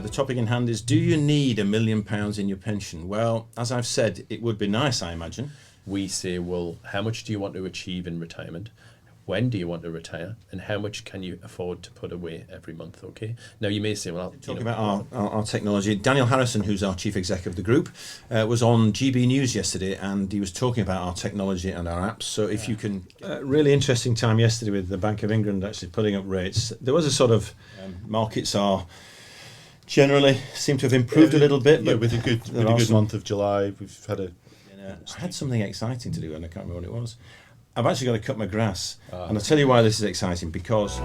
The topic in hand is, do you need £1 million in your pension? Well, as I've said, it would be nice, I imagine. We say, well, how much do you want to achieve in retirement? When do you want to retire? And how much can you afford to put away every month? Okay. Now, you may say, well, talking about our technology. Daniel Harrison, who's our chief executive of the group, was on GB News yesterday, and he was talking about our technology and our apps. So if you can, really interesting time yesterday with the Bank of England actually putting up rates. There was a sort of markets are generally seem to have improved a little bit, but with a good month of July, we've had a. I had something exciting to do, and I can't remember what it was. I've actually got to cut my grass, and I'll tell you why this is exciting, because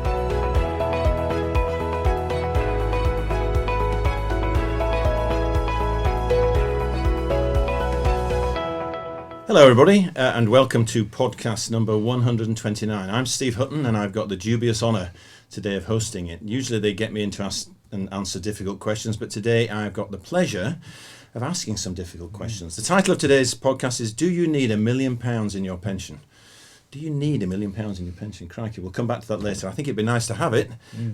hello everybody, and welcome to podcast number 129. I'm Steve Hutton, and I've got the dubious honour today of hosting it. Usually they get me in to ask and answer difficult questions, but today I've got the pleasure of asking some difficult questions. The title of today's podcast is, do you need £1 million in your pension? Do you need £1 million in your pension? Crikey, we'll come back to that later. I think it'd be nice to have it,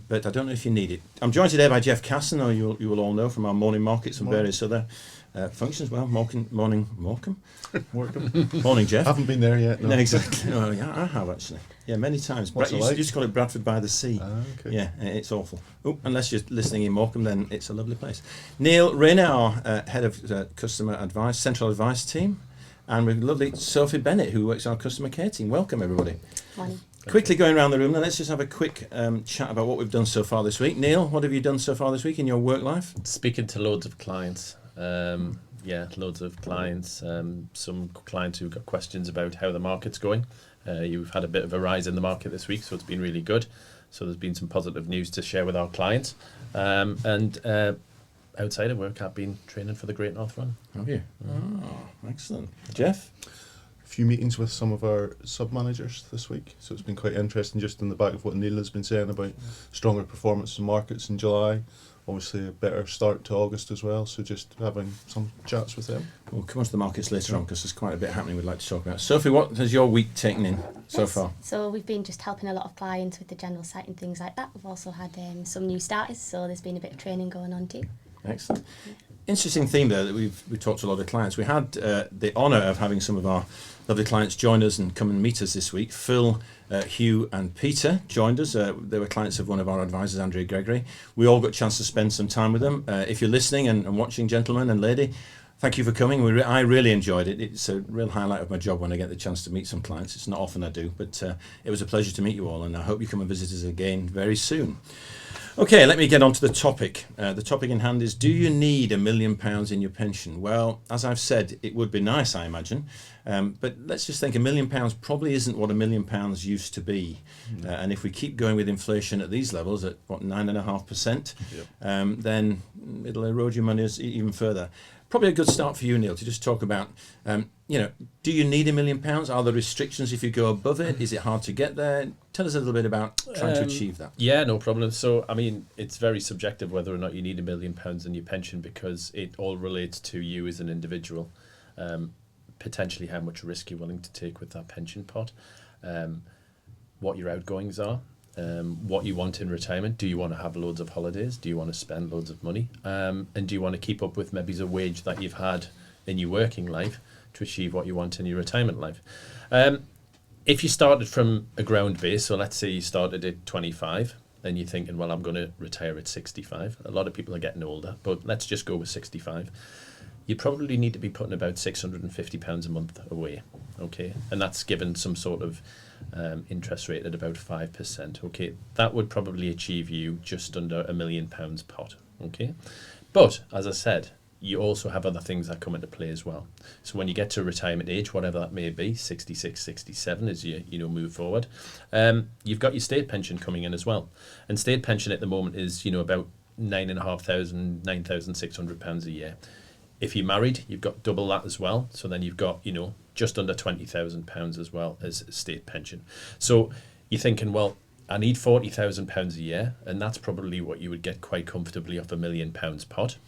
but I don't know if you need it. I'm joined today by Jeff Casson, who you will all know from our morning markets and various other functions. Well, morning, Morecambe? Morning, Jeff. Haven't been there yet. No, exactly. No, yeah, I have actually. Yeah, many times. What's it like? You just call it Bradford by the Sea. Okay. Yeah, it's awful. Oh, unless you're listening in Morecambe, then it's a lovely place. Neil Rayner, our head of customer advice, central advice team. And with lovely Sophie Bennett, who works our customer care team. Welcome, everybody. Morning. Quickly going around the room, now let's just have a quick chat about what we've done so far this week. Neil, what have you done so far this week in your work life? Speaking to loads of clients. Loads of clients. Some clients who've got questions about how the market's going. You've had a bit of a rise in the market this week, so it's been really good. So there's been some positive news to share with our clients. Outside of work, I've been training for the Great North Run. Have you? Oh, excellent. Jeff? A few meetings with some of our sub-managers this week, so it's been quite interesting, just in the back of what Neil has been saying about stronger performance in markets in July. Obviously a better start to August as well, so just having some chats with them. We'll come on to the markets later on, because there's quite a bit happening we'd like to talk about. Sophie, what has your week taken in so far? So we've been just helping a lot of clients with the general site and things like that. We've also had some new starters, so there's been a bit of training going on too. Excellent. Interesting theme there that we've talked to a lot of clients. We had the honour of having some of our lovely clients join us and come and meet us this week. Phil, Hugh and Peter joined us. They were clients of one of our advisors, Andrea Gregory. We all got a chance to spend some time with them. If you're listening and watching, gentlemen and lady, thank you for coming. I really enjoyed it. It's a real highlight of my job when I get the chance to meet some clients. It's not often I do, but it was a pleasure to meet you all, and I hope you come and visit us again very soon. Okay, let me get on to the topic. The topic in hand is, do you need £1 million in your pension? Well, as I've said, it would be nice, I imagine. But let's just think £1 million probably isn't what £1 million used to be. And if we keep going with inflation at these levels, at 9.5%, then it'll erode your money even further. Probably a good start for you, Neil, to just talk about, do you need £1 million? Are there restrictions if you go above it? Is it hard to get there? Tell us a little bit about trying to achieve that. Yeah, no problem. So, I mean, it's very subjective whether or not you need £1 million in your pension, because it all relates to you as an individual, potentially how much risk you're willing to take with that pension pot, what your outgoings are, what you want in retirement. Do you want to have loads of holidays? Do you want to spend loads of money? And do you want to keep up with maybe the wage that you've had in your working life to achieve what you want in your retirement life? If you started from a ground base, so let's say you started at 25 and you're thinking, well, I'm going to retire at 65. A lot of people are getting older, but let's just go with 65. You probably need to be putting about £650 a month away, okay? And that's given some sort of interest rate at about 5%, okay? That would probably achieve you just under £1 million pot, okay? But, as I said, you also have other things that come into play as well. So when you get to retirement age, whatever that may be, 66, 67, as you move forward, you've got your state pension coming in as well. And state pension at the moment is, about £9,500, £9,600 a year. If you're married, you've got double that as well. So then you've got, just under £20,000 as well as state pension. So you're thinking, well, I need £40,000 a year, and that's probably what you would get quite comfortably off £1 million pot.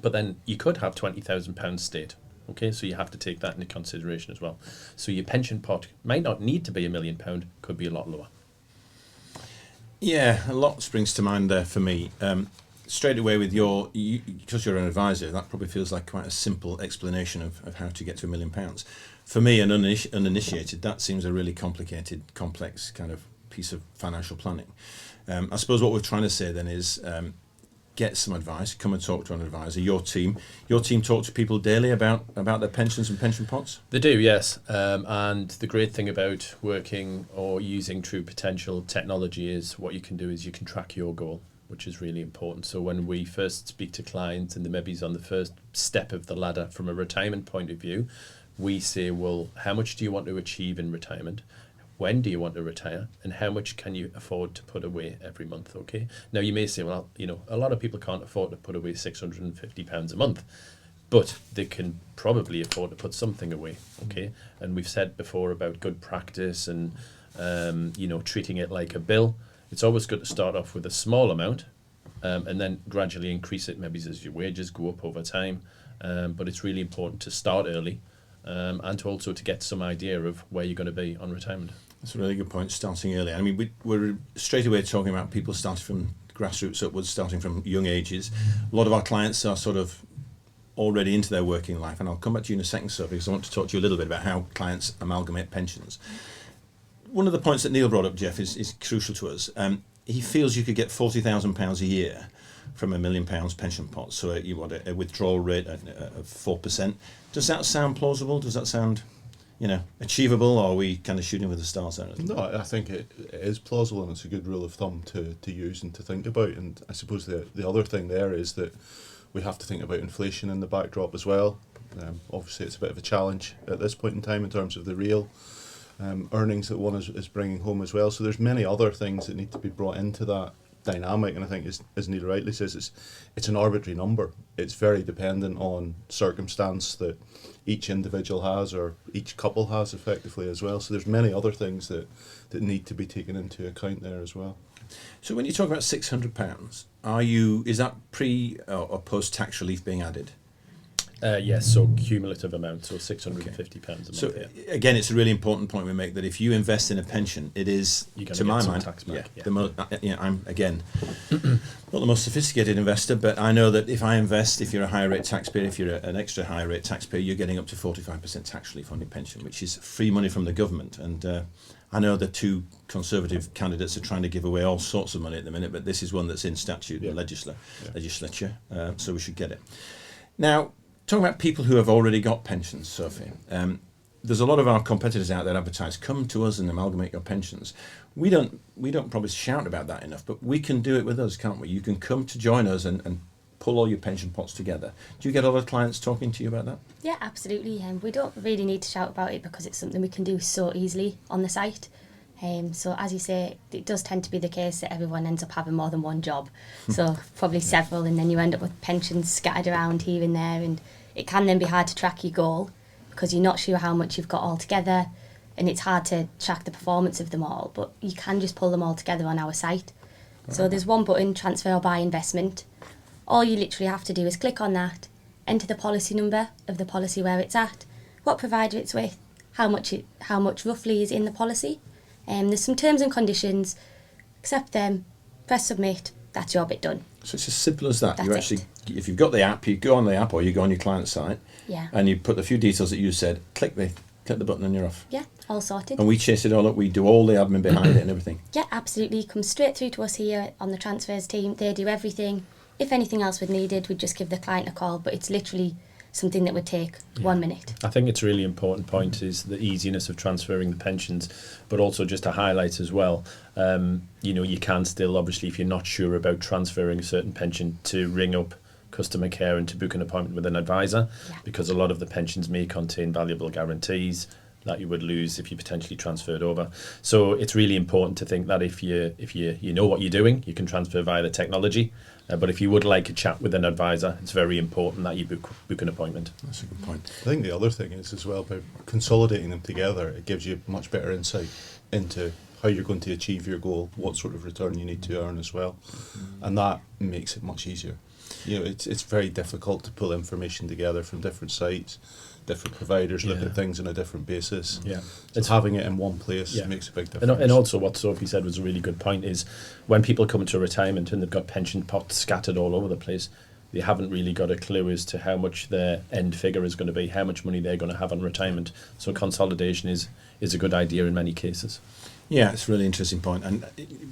But then you could have £20,000 state. Okay, so you have to take that into consideration as well. So your pension pot might not need to be £1 million, could be a lot lower. Yeah, a lot springs to mind there for me. straight away with because you're an advisor, that probably feels like quite a simple explanation of how to get to £1 million. For me, an uninitiated, that seems a really complicated, complex kind of piece of financial planning. I suppose what we're trying to say then is get some advice, come and talk to an advisor. Your team talk to people daily about their pensions and pension pots? They do, yes. And the great thing about working or using True Potential technology is what you can do is you can track your goal, which is really important. So when we first speak to clients and the maybe's on the first step of the ladder from a retirement point of view, we say, well, how much do you want to achieve in retirement? When do you want to retire, and how much can you afford to put away every month? Okay. Now you may say, well, a lot of people can't afford to put away £650 a month, but they can probably afford to put something away. Okay. And we've said before about good practice and treating it like a bill. It's always good to start off with a small amount, and then gradually increase it. Maybe as your wages go up over time, but it's really important to start early. And to also to get some idea of where you're going to be on retirement. That's a really good point, starting early. I mean, we're straight away talking about people starting from grassroots upwards, starting from young ages. A lot of our clients are sort of already into their working life, and I'll come back to you in a second, Sophie, because I want to talk to you a little bit about how clients amalgamate pensions. One of the points that Neil brought up, Jeff, is crucial to us. He feels you could get £40,000 a year from £1 million pension pot, so you want a withdrawal rate of 4%. Does that sound plausible? Does that sound, achievable, or are we kind of shooting with the stars there? No, I think it is plausible, and it's a good rule of thumb to use and to think about. And I suppose the other thing there is that we have to think about inflation in the backdrop as well. Obviously, it's a bit of a challenge at this point in time in terms of the real earnings that one is bringing home as well. So there's many other things that need to be brought into that dynamic, and I think as Neil rightly says, it's an arbitrary number. It's very dependent on circumstance that each individual has or each couple has effectively as well. So there's many other things that need to be taken into account there as well. So when you talk about £600, is that pre or post tax relief being added? Yes, so cumulative amount, so £650 a month. So again, it's a really important point we make that if you invest in a pension, it is, to my mind, tax back, I'm again not the most sophisticated investor, but I know that if you're a higher rate taxpayer, if you're an extra higher rate taxpayer, you're getting up to 45% tax relief on your pension, which is free money from the government. And I know the two Conservative candidates are trying to give away all sorts of money at the minute, but this is one that's in statute, the legislature, so we should get it. Now, talking about people who have already got pensions, Sophie, there's a lot of our competitors out there advertise, come to us and amalgamate your pensions. We don't probably shout about that enough, but we can do it with us, can't we? You can come to join us and pull all your pension pots together. Do you get a lot of clients talking to you about that? Yeah, absolutely. We don't really need to shout about it because it's something we can do so easily on the site. So as you say, it does tend to be the case that everyone ends up having more than one job. So probably several, and then you end up with pensions scattered around here and there, and it can then be hard to track your goal because you're not sure how much you've got all together, and it's hard to track the performance of them all, but you can just pull them all together on our site. So there's one button, transfer or buy investment. All you literally have to do is click on that, enter the policy number of the policy where it's at, what provider it's with, how much roughly is in the policy. There's some terms and conditions, accept them, press submit, that's your bit done. So it's as simple as that. That's If you've got the app, you go on the app or you go on your client site, Yeah. and you put the few details that you said, click the button and you're off. Yeah, all sorted. And we chase it all up, we do all the admin behind it and everything. Yeah, absolutely. Come straight through to us here on the transfers team. They do everything. If anything else was needed, we'd just give the client a call, but it's literally something that would take 1 minute. I think it's a really important point is the easiness of transferring the pensions, but also just to highlight as well, you can still, obviously, if you're not sure about transferring a certain pension, to ring up customer care and to book an appointment with an advisor, because a lot of the pensions may contain valuable guarantees that you would lose if you potentially transferred over. So it's really important to think that if you know what you're doing, you can transfer via the technology. But if you would like a chat with an advisor, it's very important that you book an appointment. That's a good point. I think the other thing is as well, by consolidating them together, it gives you much better insight into how you're going to achieve your goal, what sort of return you need to earn as well. And that makes it much easier. It's very difficult to pull information together from different sites, different providers look Yeah. at things on a different basis. Yeah. It's having it in one place Yeah. makes a big difference. And also what Sophie said was a really good point is when people come into retirement and they've got pension pots scattered all over the place, they haven't really got a clue as to how much their end figure is going to be, how much money they're going to have on retirement. So consolidation is a good idea in many cases. Yeah, it's a really interesting point, and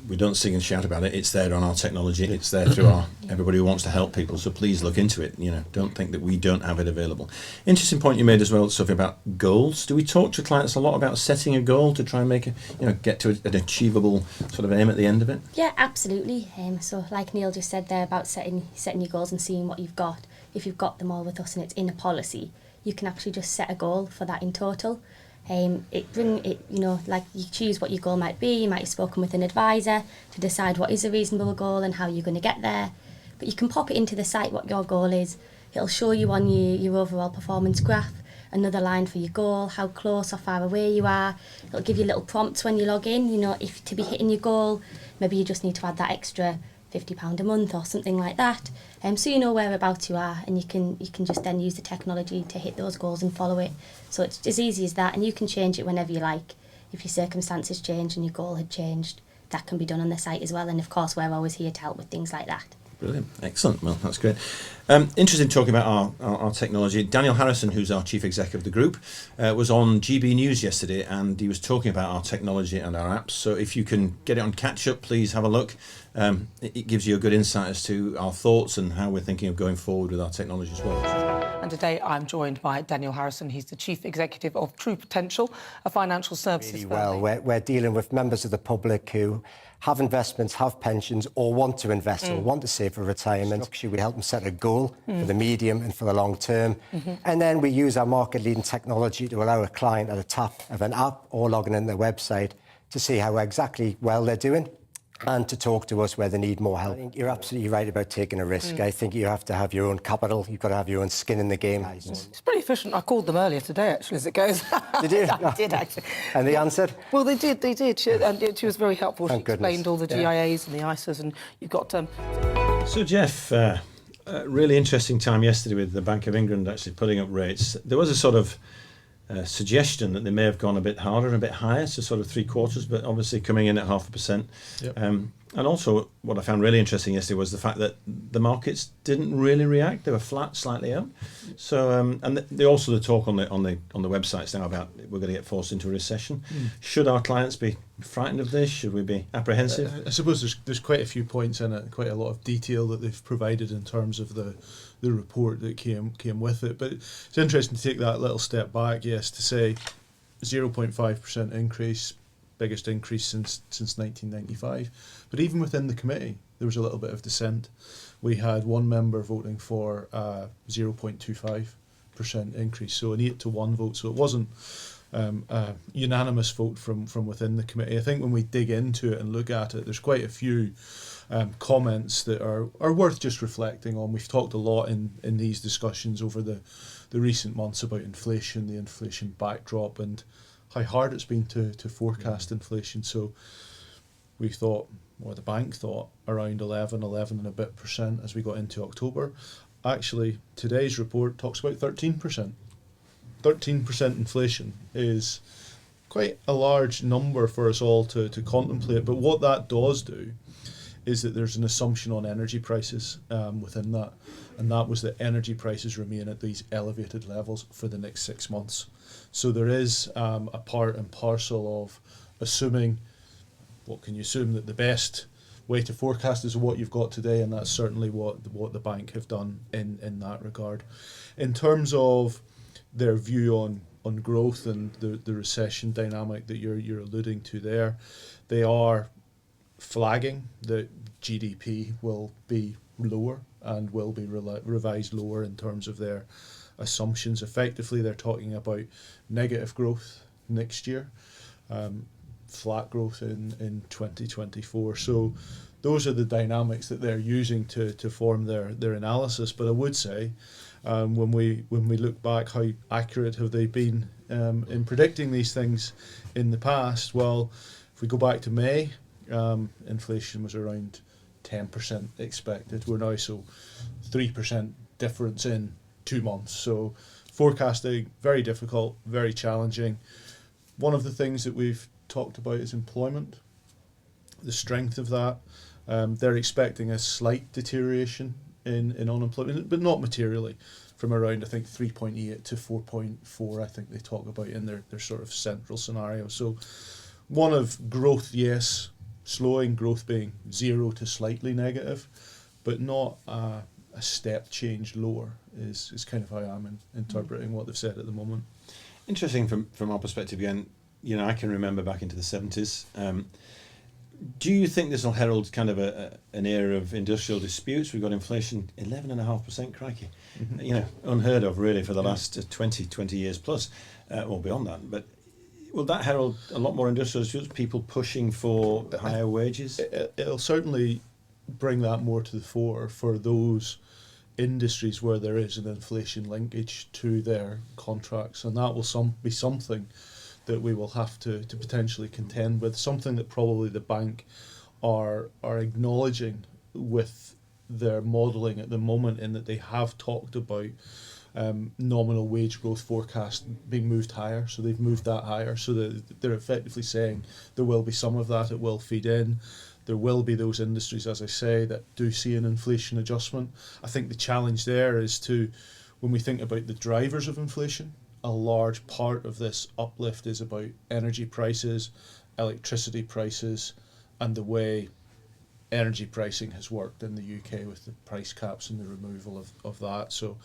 we don't sing and shout about it. It's there on our technology. It's there through our everybody who wants to help people. So please look into it. Don't think that we don't have it available. Interesting point you made as well, Sophie, about goals. Do we talk to clients a lot about setting a goal to try and make get to an achievable sort of aim at the end of it? Yeah, absolutely. So like Neil just said there about setting your goals and seeing what you've got. If you've got them all with us and it's in a policy, you can actually just set a goal for that in total. Like you choose what your goal might be. You might have spoken with an advisor to decide what is a reasonable goal and how you're going to get there. But you can pop it into the site what your goal is. It'll show you on your overall performance graph another line for your goal, how close or far away you are. It'll give you little prompts when you log in. If to be hitting your goal, maybe you just need to add that extra £50 a month or something like that. So you know whereabouts you are, and you can just then use the technology to hit those goals and follow it. So it's as easy as that, and you can change it whenever you like. If your circumstances change and your goal had changed, that can be done on the site as well. And of course, we're always here to help with things like that. Brilliant. Excellent. Well, that's great. Interesting talking about our technology. Daniel Harrison, who's our Chief Executive of the group, was on GB News yesterday, and he was talking about our technology and our apps. So if you can get it on catch up, please have a look. It gives you a good insight as to our thoughts and how we're thinking of going forward with our technology as well. And today I'm joined by Daniel Harrison. He's the Chief Executive of True Potential, a financial services Really firm. well. We're dealing with members of the public who have investments, have pensions, or want to invest or want to save for retirement. Actually, we help them set a goal for the medium and for the long term. And then we use our market-leading technology to allow a client at a tap of an app or logging in their website to see how exactly well they're doing and to talk to us where they need more help. I think you're absolutely right about taking a risk. I think you have to have your own capital. You've got to have your own skin in the game. It's pretty efficient. I called them earlier today, actually, as it goes. Did you? I did, actually. And they answered? Well, they did. She was very helpful. She Thank goodness. explained all the GIAs and the ISAs, and you've got... So, Jeff, a really interesting time yesterday with the Bank of England actually putting up rates. There was a sort of suggestion that they may have gone a bit harder and a bit higher, so sort of 3/4, but obviously coming in at 0.5%. Yep. And also, what I found really interesting yesterday was the fact that the markets didn't really react; they were flat, slightly up. So, and they also talk on the websites now about we're going to get forced into a recession. Should our clients be frightened of this? Should we be apprehensive? I suppose there's quite a few points in it, quite a lot of detail that they've provided in terms of the report that came with it. But it's interesting to take that little step back, yes, to say 0.5% increase, biggest increase since 1995. But even within the committee, there was a little bit of dissent. We had one member voting for 0.25% increase, so an 8-to-1 vote. So it wasn't a unanimous vote from within the committee. I think when we dig into it and look at it, there's quite a few comments that are worth just reflecting on. We've talked a lot in these discussions over the recent months about inflation, the inflation backdrop, and how hard it's been to forecast inflation. So we thought, or the bank thought, around 11 and a bit percent as we got into October. Actually, today's report talks about 13%. 13% inflation is quite a large number for us all to contemplate. But what that does do is that there's an assumption on energy prices within that. And that was that energy prices remain at these elevated levels for the next 6 months. So there is a part and parcel of assuming, what can you assume, that the best way to forecast is what you've got today, and that's certainly what the bank have done in that regard. In terms of their view on growth and the recession dynamic that you're alluding to there, they are flagging that GDP will be lower and will be revised lower in terms of their assumptions. Effectively, they're talking about negative growth next year, flat growth in 2024. So those are the dynamics that they're using to form their analysis. But I would say, when we look back, how accurate have they been in predicting these things in the past? Well, if we go back to May, inflation was around 10% expected. We're now 3% difference in 2 months. So forecasting, very difficult, very challenging. One of the things that we've talked about is employment, the strength of that. They're expecting a slight deterioration in unemployment, but not materially, from around, I think, 3.8 to 4.4, I think they talk about in their sort of central scenario. So one of growth, yes, slowing, growth being 0 to slightly negative, but not a step change lower is kind of how I'm interpreting what they've said at the moment. Interesting from our perspective again. You know, I can remember back into the 70s. Do you think this will herald kind of an era of industrial disputes? We've got inflation 11.5%, crikey. Mm-hmm. You know, unheard of really for the last 20 years plus, or beyond that. But will that herald a lot more industrial disputes, people pushing for higher wages? It'll certainly bring that more to the fore for those industries where there is an inflation linkage to their contracts, and that will be something that we will have to potentially contend with, something that probably the bank are acknowledging with their modelling at the moment, in that they have talked about nominal wage growth forecast being moved higher. So they've moved that higher, so that they're effectively saying there will be some of that, it will feed in. There will be those industries, as I say, that do see an inflation adjustment. I think the challenge there is when we think about the drivers of inflation, a large part of this uplift is about energy prices, electricity prices, and the way energy pricing has worked in the UK with the price caps and the removal of that. So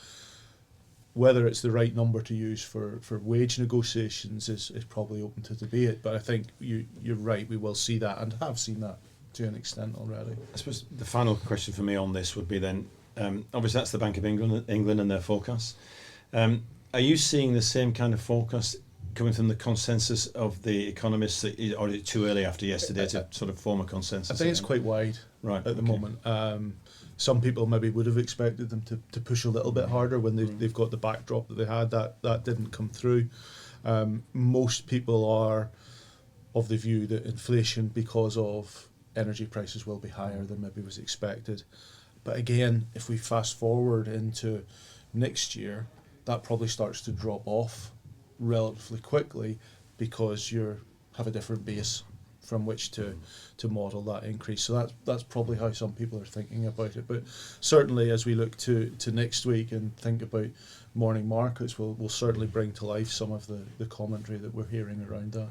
whether it's the right number to use for wage negotiations is probably open to debate. But I think you're right, we will see that, and have seen that to an extent already. I suppose the final question for me on this would be then, obviously that's the Bank of England and their forecasts. Are you seeing the same kind of forecast coming from the consensus of the economists, or is it too early after yesterday to sort of form a consensus? I think it's quite wide at the moment. Some people maybe would have expected them to push a little bit harder when they've got the backdrop that they had. That didn't come through. Most people are of the view that inflation, because of energy prices, will be higher than maybe was expected. But again, if we fast forward into next year, that probably starts to drop off relatively quickly, because you have a different base from which to model that increase. So that's probably how some people are thinking about it. But certainly as we look to next week and think about morning markets, we'll certainly bring to life some of the commentary that we're hearing around that.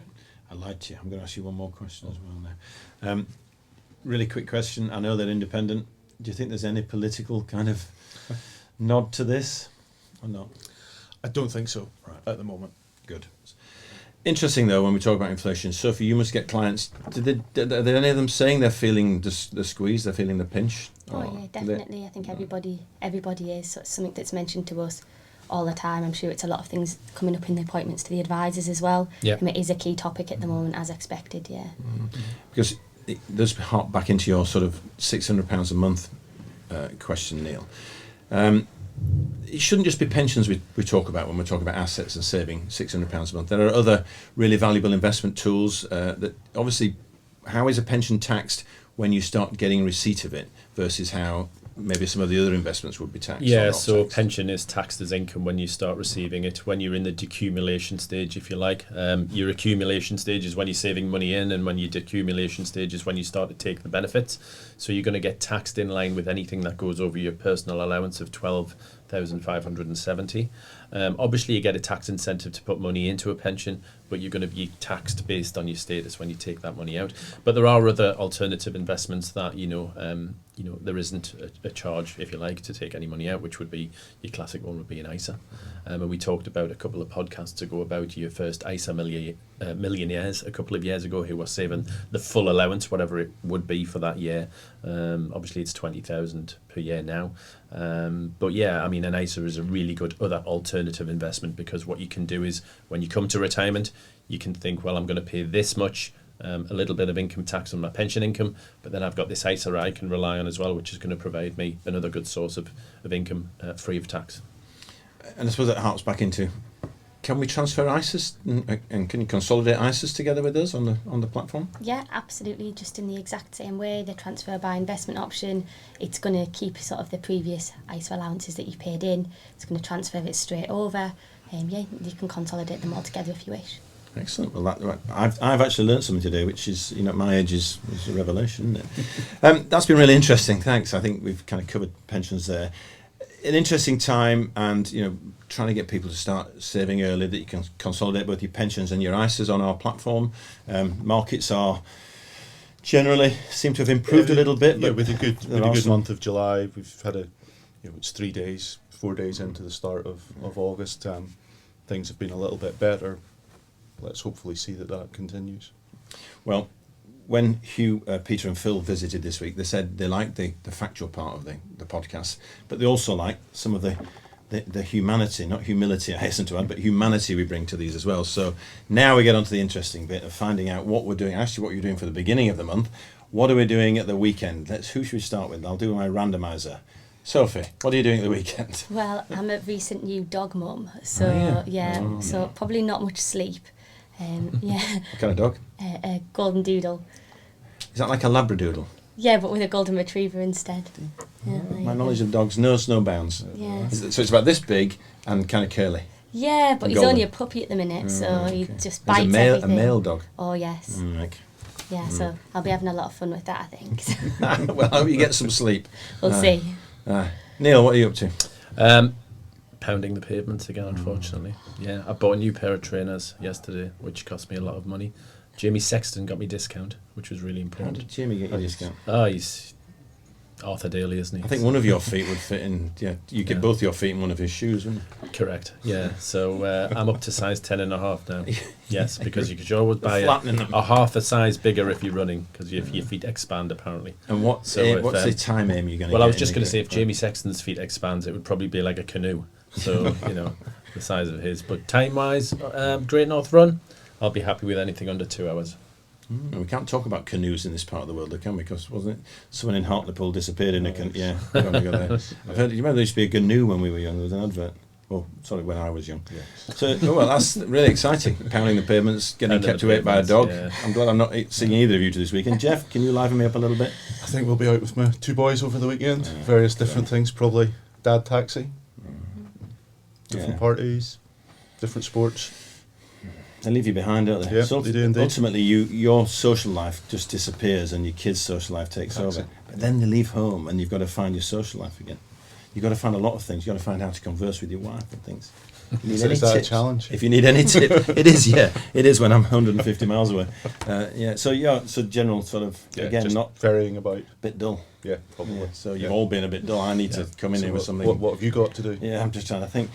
I lied to you. I'm going to ask you one more question as well now. Really quick question. I know they're independent. Do you think there's any political kind of nod to this or not? I don't think so at the moment. Good. Interesting though, when we talk about inflation, Sophie, you must get clients. Are there any of them saying they're feeling the squeeze, they're feeling the pinch? Oh yeah, definitely. I think everybody is. So it's something that's mentioned to us all the time. I'm sure it's a lot of things coming up in the appointments to the advisors as well. Yeah. And it is a key topic at the moment, as expected. Yeah. Because it does harp back into your sort of £600 a month question, Neil. It shouldn't just be pensions we talk about when we're talking about assets and saving £600 a month. There are other really valuable investment tools that obviously, how is a pension taxed when you start getting receipt of it versus how maybe some of the other investments would be taxed? Yeah, so pension is taxed as income when you start receiving it. When you're in the decumulation stage, if you like, your accumulation stage is when you're saving money in, and when your decumulation stage is when you start to take the benefits. So you're going to get taxed in line with anything that goes over your personal allowance of 12,570. Obviously, you get a tax incentive to put money into a pension, but you're going to be taxed based on your status when you take that money out. But there are other alternative investments that there isn't a charge, if you like, to take any money out, which would be your classic one would be an ISA. And we talked about a couple of podcasts ago about your first ISA millionaires a couple of years ago who were saving the full allowance, whatever it would be for that year. Obviously, it's 20,000 per year now. But yeah, I mean, an ISA is a really good other alternative investment, because what you can do is when you come to retirement, you can think, well, I'm going to pay this much, a little bit of income tax on my pension income, but then I've got this ISA I can rely on as well, which is going to provide me another good source of income free of tax. And I suppose that harps back into can we transfer ISAs and can you consolidate ISAs together with us on the platform? Yeah, absolutely. Just in the exact same way, the transfer by investment option, it's going to keep sort of the previous ISA allowances that you've paid in. It's going to transfer it straight over. Yeah, you can consolidate them all together if you wish. Excellent. Well, I've actually learned something today, which is, at my age is a revelation, isn't it? That's been really interesting. Thanks. I think we've kind of covered pensions there. An interesting time, and trying to get people to start saving early, that you can consolidate both your pensions and your ISAs on our platform. Markets are generally seem to have improved a little bit. Yeah, but with a good month of July. We've had it's 4 days into the start of August. Things have been a little bit better. Let's hopefully see that continues. Well, when Hugh, Peter and Phil visited this week, they said they liked the factual part of the podcast, but they also like some of the humanity, not humility, I hasten to add, but humanity we bring to these as well. So now we get on to the interesting bit of finding out what we're doing, actually what you're doing for the beginning of the month. What are we doing at the weekend? Who should we start with? I'll do my randomizer. Sophie, what are you doing at the weekend? Well, I'm a recent new dog mum, so so probably not much sleep. Yeah. What kind of dog? A golden doodle. Is that like a Labradoodle? Yeah, but with a golden retriever instead. Yeah, My knowledge of dogs knows no bounds. Yeah. So it's about this big and kind of curly. Yeah, but And he's golden. only a puppy at the minute, so he just Is bites a everything. male dog. Oh yes. Yeah, so I'll be having a lot of fun with that, I think. Well, I hope you get some sleep. We'll see. Neil, what are you up to? Pounding the pavements again, unfortunately. Yeah, I bought a new pair of trainers yesterday, which cost me a lot of money. Jamie Sexton got me discount, which was really How important. did Jamie get your discount? Oh, he's Arthur Daly, isn't he? I think one of your feet would fit in. Yeah, you get both your feet in one of his shoes, wouldn't you? Correct. Yeah. So I'm up to size 10.5 now. Yes, because you could always buy Flattening them. a half a size bigger if you're running, because your feet expand apparently. And what's So what's the time aim you're going to get? Well, I was just in going to say, if the- Jamie Sexton's feet expands, it would probably be like a canoe. So the size of his. But time-wise, Great North Run, I'll be happy with anything under 2 hours. And we can't talk about canoes in this part of the world, though, can we? Because wasn't it someone in Hartlepool disappeared in a canoe? Yeah, we've only got there. I've heard. You remember there used to be a canoe when we were young? There was an advert. Oh, sorry, when I was young. So, well, that's really exciting. Pounding the pavements, getting Pounding kept the awake by a pavements, dog. yeah. I'm glad I'm not seeing either of you to this weekend. Jeff, can you liven me up a little bit? I think we'll be out with my 2 boys over the weekend. Various different things, probably dad taxi, different parties, different sports. They leave you behind, don't they? Yeah, So they do indeed. ultimately, your social life just disappears and your kids' social life takes over. But then they leave home and you've got to find your social life again. You've got to find a lot of things. You've got to find how to converse with your wife and things. If you need So any is that a tips, challenge? If you need any tip, it is, yeah. It is when I'm 150 miles away. So general sort of, again, just not ferrying about. a bit dull. Yeah, probably. Yeah, so you've all been a bit dull. I need to come in So here with what- something. What have you got to do? Yeah, I'm just trying to think.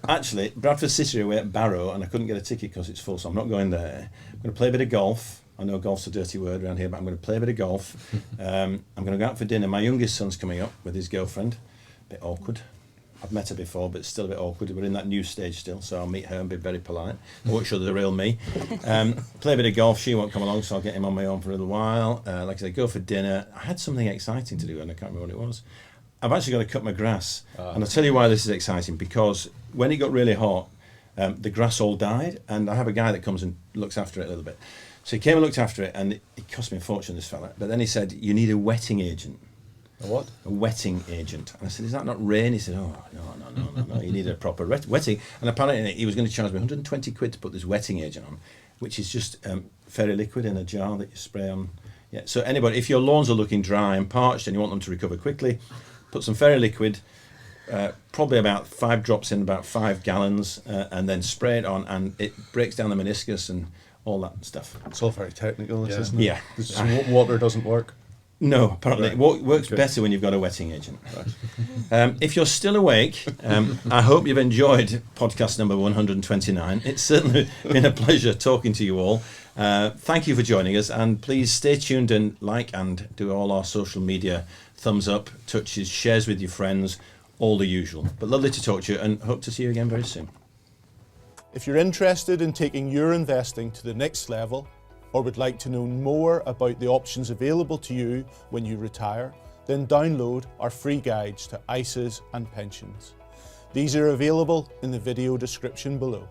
Actually, Bradford City are away at Barrow, and I couldn't get a ticket because it's full, so I'm not going there. I'm going to play a bit of golf. I know golf's a dirty word around here, but I'm going to play a bit of golf. I'm going to go out for dinner. My youngest son's coming up with his girlfriend. A bit awkward. I've met her before, but it's still a bit awkward. We're in that new stage still, so I'll meet her and be very polite. I won't show the real me. Play a bit of golf. She won't come along, so I'll get him on my own for a little while. Like I said, go for dinner. I had something exciting to do, and I can't remember what it was. I've actually got to cut my grass. And I'll tell you why this is exciting, because when it got really hot, the grass all died, and I have a guy that comes and looks after it a little bit. So he came and looked after it, and it cost me a fortune, this fella. But then he said, you need a wetting agent. A what? A wetting agent. And I said, is that not rain? He said, oh, no, you need a proper wetting. And apparently he was going to charge me 120 quid to put this wetting agent on, which is just fairy liquid in a jar that you spray on. Yeah. So anybody, if your lawns are looking dry and parched and you want them to recover quickly, put some fairy liquid, probably about 5 drops in about 5 gallons, and then spray it on, and it breaks down the meniscus and all that stuff. It's all very technical, Yeah. isn't it? Yeah. So water doesn't work. No, apparently Right. it works better when you've got a wetting agent. If you're still awake, I hope you've enjoyed podcast number 129. It's certainly been a pleasure talking to you all. Thank you for joining us, and please stay tuned and like and do all our social media thumbs up, touches, shares with your friends, all the usual. But lovely to talk to you, and hope to see you again very soon. If you're interested in taking your investing to the next level, or would like to know more about the options available to you when you retire, then download our free guides to ISAs and pensions. These are available in the video description below.